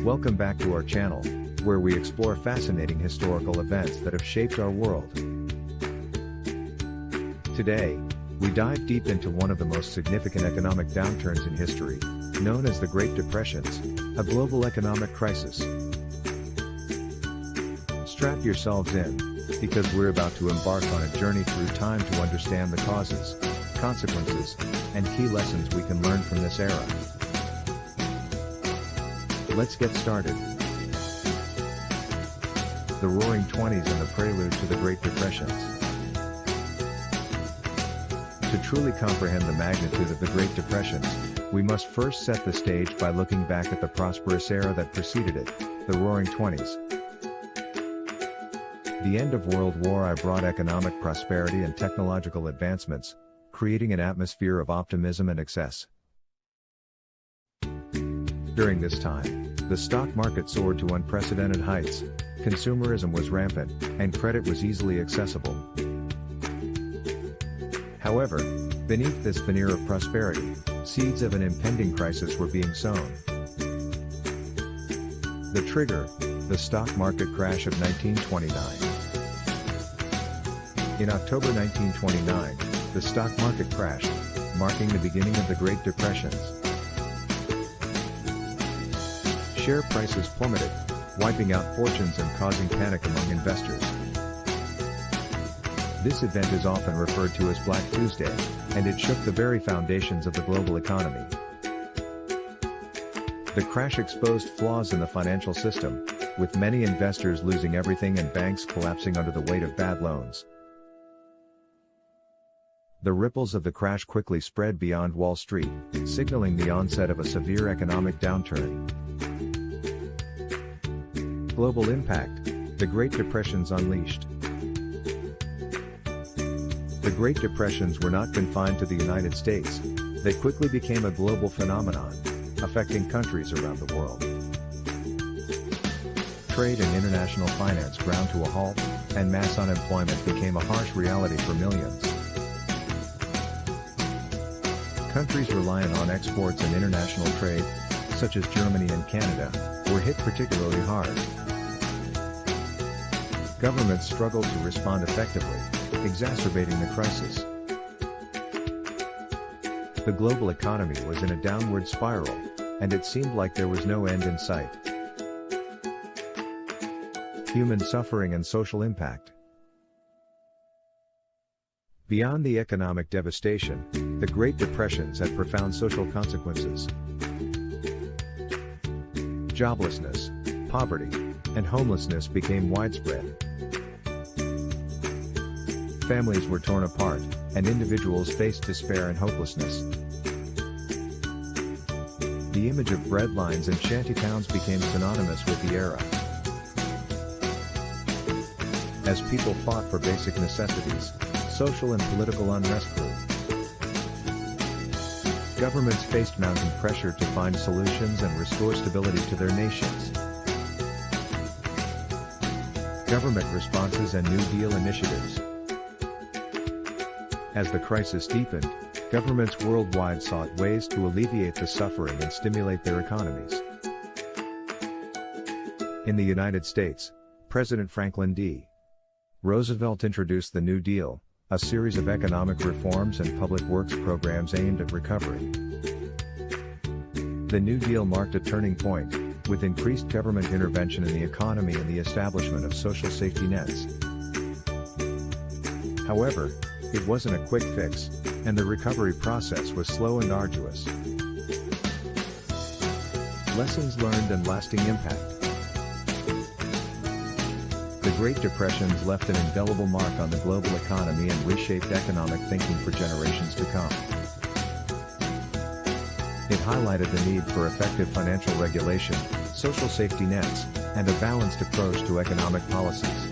Welcome back to our channel, where we explore fascinating historical events that have shaped our world. Today, we dive deep into one of the most significant economic downturns in history, known as the Great Depressions, a global economic crisis. Strap yourselves in, because we're about to embark on a journey through time to understand the causes, consequences, and key lessons we can learn from this era. Let's get started. The Roaring Twenties and the prelude to the Great Depressions. To truly comprehend the magnitude of the Great Depressions, we must first set the stage by looking back at the prosperous era that preceded it, the Roaring Twenties. The end of World War I brought economic prosperity and technological advancements, creating an atmosphere of optimism and excess. During this time, the stock market soared to unprecedented heights, consumerism was rampant, and credit was easily accessible. However, beneath this veneer of prosperity, seeds of an impending crisis were being sown. The trigger, the stock market crash of 1929. In October 1929, the stock market crashed, marking the beginning of the Great Depressions. Share prices plummeted, wiping out fortunes and causing panic among investors. This event is often referred to as Black Tuesday, and it shook the very foundations of the global economy. The crash exposed flaws in the financial system, with many investors losing everything and banks collapsing under the weight of bad loans. The ripples of the crash quickly spread beyond Wall Street, signaling the onset of a severe economic downturn. Global impact, the Great Depressions unleashed. The Great Depressions were not confined to the United States, they quickly became a global phenomenon, affecting countries around the world. Trade and international finance ground to a halt, and mass unemployment became a harsh reality for millions. Countries reliant on exports and international trade, such as Germany and Canada, were hit particularly hard. Governments struggled to respond effectively, exacerbating the crisis. The global economy was in a downward spiral, and it seemed like there was no end in sight. Human suffering and social impact. Beyond the economic devastation, the Great Depressions had profound social consequences. Joblessness, poverty, and homelessness became widespread. Families were torn apart, and individuals faced despair and hopelessness. The image of breadlines and shantytowns became synonymous with the era. As people fought for basic necessities, social and political unrest grew. Governments faced mounting pressure to find solutions and restore stability to their nations. Government responses and New Deal initiatives. As the crisis deepened, governments worldwide sought ways to alleviate the suffering and stimulate their economies. In the United States, President Franklin D. Roosevelt introduced the New Deal, a series of economic reforms and public works programs aimed at recovery. The New Deal marked a turning point, with increased government intervention in the economy and the establishment of social safety nets. However, it wasn't a quick fix, and the recovery process was slow and arduous. Lessons learned and lasting impact. The Great Depressions left an indelible mark on the global economy and reshaped economic thinking for generations to come. It highlighted the need for effective financial regulation, social safety nets, and a balanced approach to economic policies.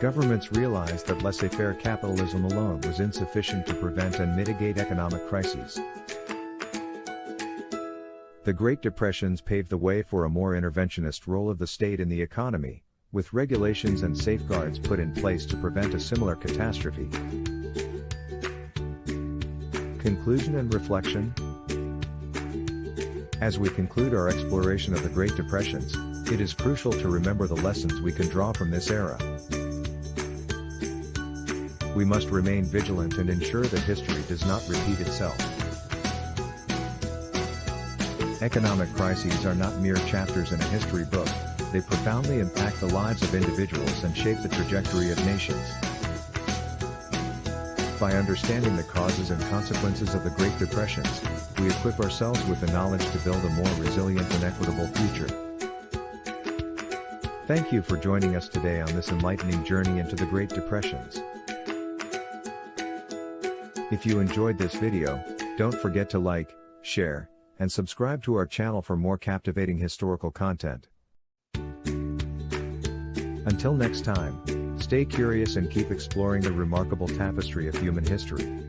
Governments realized that laissez-faire capitalism alone was insufficient to prevent and mitigate economic crises. The Great Depressions paved the way for a more interventionist role of the state in the economy, with regulations and safeguards put in place to prevent a similar catastrophe. Conclusion and reflection. As we conclude our exploration of the Great Depressions, it is crucial to remember the lessons we can draw from this era. We must remain vigilant and ensure that history does not repeat itself. Economic crises are not mere chapters in a history book, they profoundly impact the lives of individuals and shape the trajectory of nations. By understanding the causes and consequences of the Great Depressions, we equip ourselves with the knowledge to build a more resilient and equitable future. Thank you for joining us today on this enlightening journey into the Great Depressions. If you enjoyed this video, don't forget to like, share, and subscribe to our channel for more captivating historical content. Until next time, stay curious and keep exploring the remarkable tapestry of human history.